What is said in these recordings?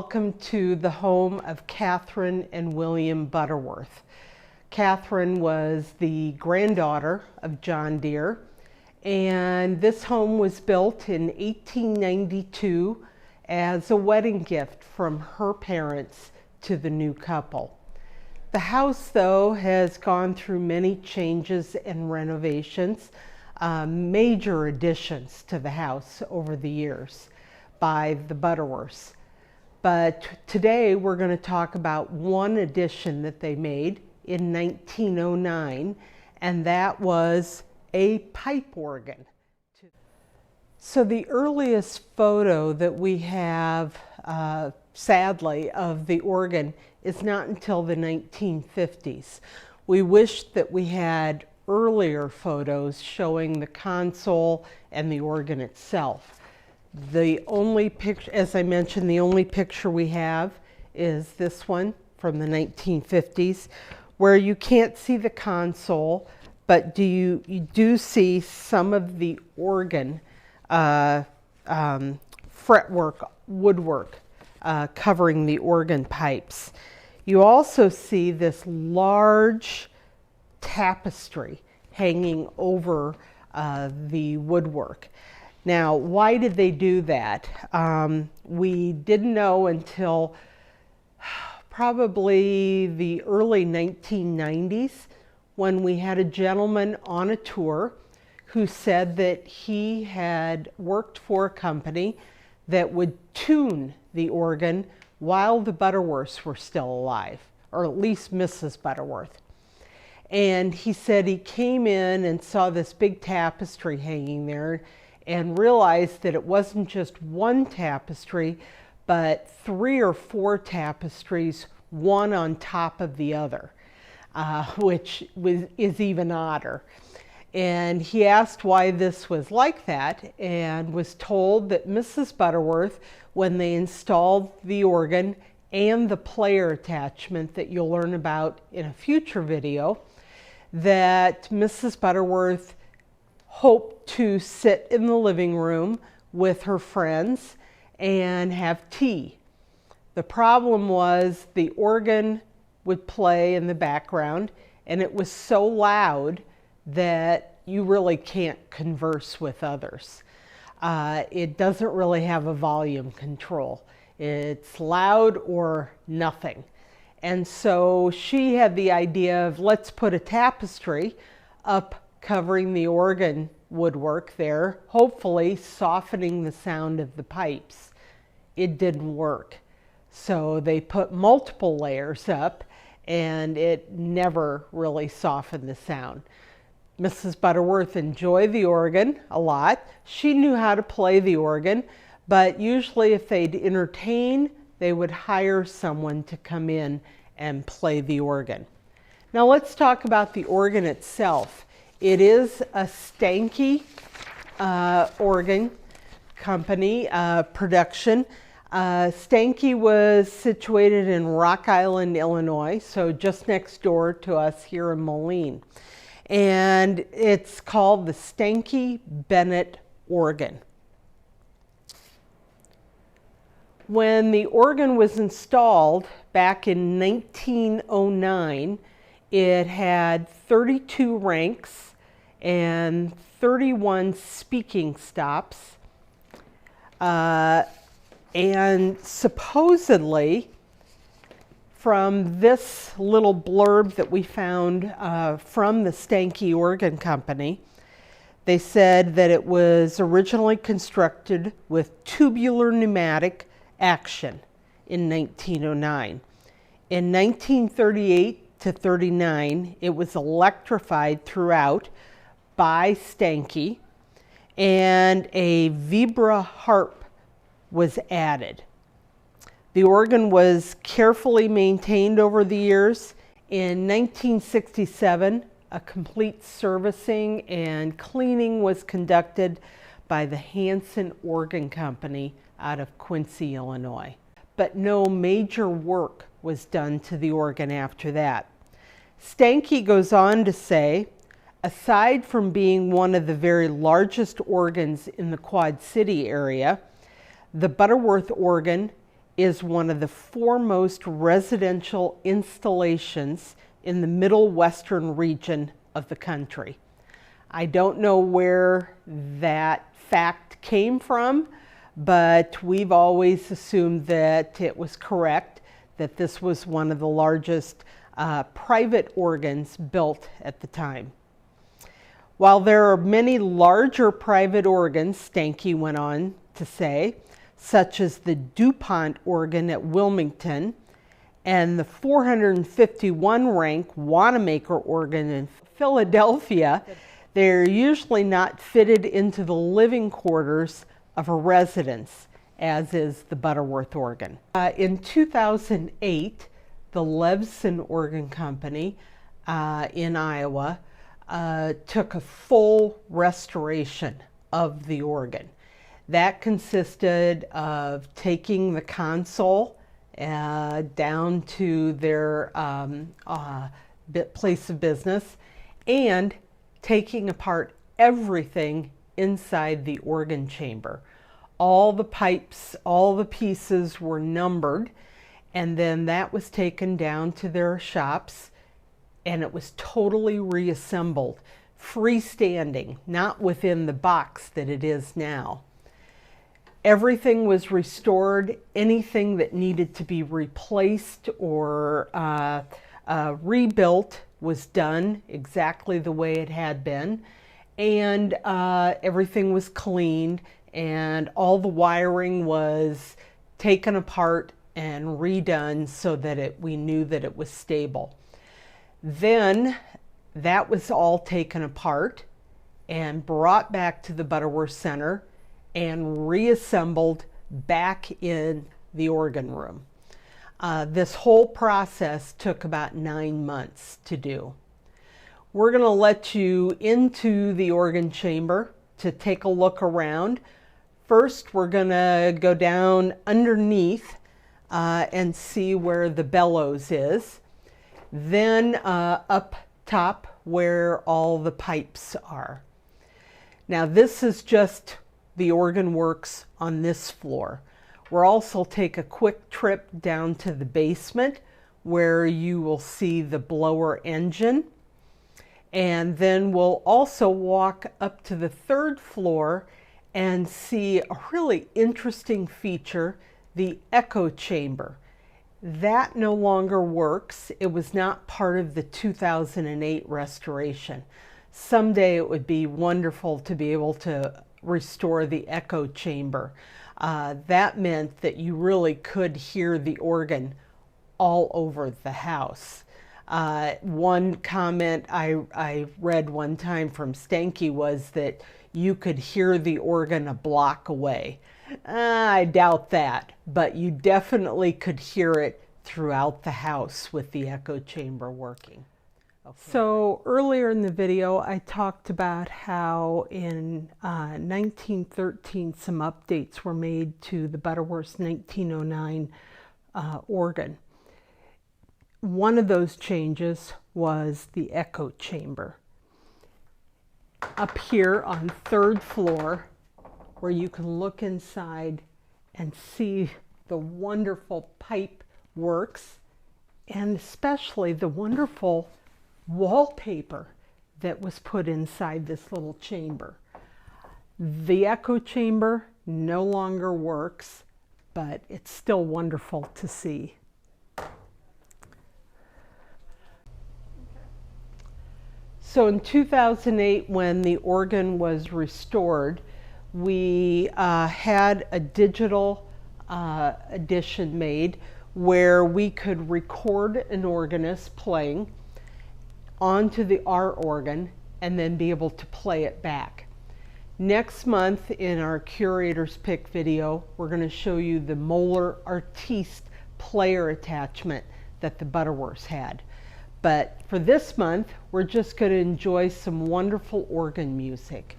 welcome to the home of Catherine and William Butterworth. Catherine was the granddaughter of John Deere, and this home was built in 1892 as a wedding gift from her parents to the new couple. The house, though, has gone through many changes and renovations, major additions to the house over the years by the Butterworths. But today we're going to talk about one addition that they made in 1909, and that was a pipe organ. So the earliest photo that we have, sadly, of the organ is not until the 1950s. We wish that we had earlier photos showing the console and the organ itself. The only picture, as I mentioned, the only picture we have is this one from the 1950s, where you can't see the console, but you do see some of the organ fretwork, woodwork covering the organ pipes. You also see this large tapestry hanging over the woodwork. Now, why did they do that? We didn't know until probably the early 1990s when we had a gentleman on a tour who said that he had worked for a company that would tune the organ while the Butterworths were still alive, or at least Mrs. Butterworth. And he said he came in and saw this big tapestry hanging there and realized that it wasn't just one tapestry, but 3 or 4 tapestries, one on top of the other, which is even odder. And he asked why this was like that, and was told that Mrs. Butterworth, when they installed the organ and the player attachment that you'll learn about in a future video, that Mrs. Butterworth hoped to sit in the living room with her friends and have tea. The problem was the organ would play in the background, and it was so loud that you really can't converse with others. It doesn't really have a volume control. It's loud or nothing. And so she had the idea of, let's put a tapestry up covering the organ woodwork there, hopefully softening the sound of the pipes. It didn't work. So they put multiple layers up, and it never really softened the sound. Mrs. Butterworth enjoyed the organ a lot. She knew how to play the organ, but usually if they'd entertain, they would hire someone to come in and play the organ. Now let's talk about the organ itself. It is a Stanke organ company production. Stanke was situated in Rock Island, Illinois, so just next door to us here in Moline. And it's called the Stanke-Bennet organ. When the organ was installed back in 1909, it had 32 ranks and 31 speaking stops. And supposedly, from this little blurb that we found from the Stanke Organ Company, they said that it was originally constructed with tubular pneumatic action in 1909. In 1938 to 39, it was electrified throughout by Stanke, and a vibra harp was added. The organ was carefully maintained over the years. In 1967, a complete servicing and cleaning was conducted by the Hanson Organ Company out of Quincy, Illinois. But no major work was done to the organ after that. Stanke goes on to say, aside from being one of the very largest organs in the Quad City area, the Butterworth organ is one of the foremost residential installations in the middle western region of the country. I don't know where that fact came from, but we've always assumed that it was correct, that this was one of the largest private organs built at the time. While there are many larger private organs, Stanke went on to say, such as the DuPont organ at Wilmington and the 451 rank Wanamaker organ in Philadelphia, they're usually not fitted into the living quarters of a residence, as is the Butterworth organ. In 2008, the Levson Organ Company in Iowa took a full restoration of the organ. That consisted of taking the console down to their place of business and taking apart everything inside the organ chamber. All the pipes, all the pieces were numbered, and then that was taken down to their shops and it was totally reassembled, freestanding, not within the box that it is now. Everything was restored. Anything that needed to be replaced or rebuilt was done exactly the way it had been. And everything was cleaned and all the wiring was taken apart and redone so that we knew that it was stable. Then that was all taken apart and brought back to the Butterworth Center and reassembled back in the organ room. This whole process took about 9 months to do. We're going to let you into the organ chamber to take a look around. First, we're going to go down underneath and see where the bellows is. Then up top where all the pipes are. Now this is just the organ works on this floor. We'll also take a quick trip down to the basement where you will see the blower engine. And then we'll also walk up to the 3rd floor and see a really interesting feature, the echo chamber. That no longer works. It was not part of the 2008 restoration. Someday it would be wonderful to be able to restore the echo chamber. That meant that you really could hear the organ all over the house. One comment I read one time from Stanke was that you could hear the organ a block away. I doubt that, but you definitely could hear it throughout the house with the echo chamber working. Okay. So earlier in the video, I talked about how in 1913 some updates were made to the Butterworth's 1909 organ. One of those changes was the echo chamber. Up here on 3rd floor, where you can look inside and see the wonderful pipe works and especially the wonderful wallpaper that was put inside this little chamber. The echo chamber no longer works, but it's still wonderful to see. So in 2008, when the organ was restored, we had a digital edition made where we could record an organist playing onto our organ and then be able to play it back. Next month in our Curator's Pick video, we're going to show you the Moeller Artiste player attachment that the Butterworths had. But for this month, we're just going to enjoy some wonderful organ music.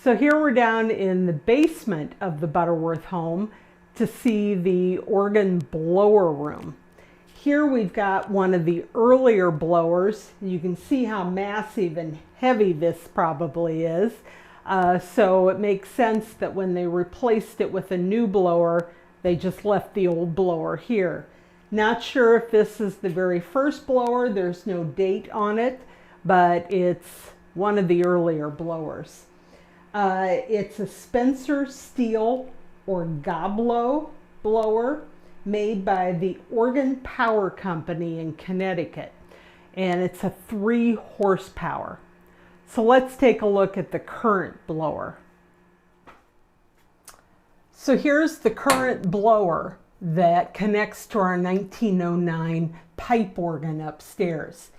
So here we're down in the basement of the Butterworth home to see the organ blower room. Here we've got one of the earlier blowers. You can see how massive and heavy this probably is. So it makes sense that when they replaced it with a new blower, they just left the old blower here. Not sure if this is the very first blower. There's no date on it, but it's one of the earlier blowers. It's a Spencer steel or Goblo blower made by the Organ Power Company in Connecticut, and it's a 3 horsepower. So let's take a look at the current blower. So here's the current blower that connects to our 1909 pipe organ upstairs.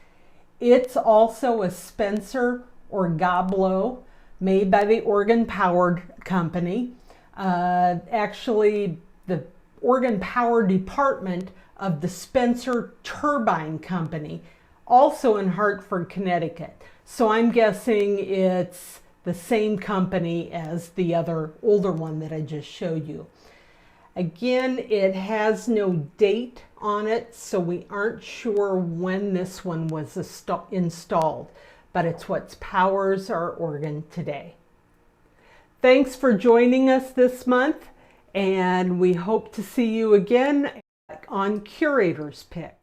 It's also a Spencer or Goblo made by the Organ Power Company. Actually, the Organ Power Department of the Spencer Turbine Company, also in Hartford, Connecticut. So I'm guessing it's the same company as the other older one that I just showed you. Again, it has no date on it, so we aren't sure when this one was installed, but it's what powers our organ today. Thanks for joining us this month, and we hope to see you again on Curator's Pick.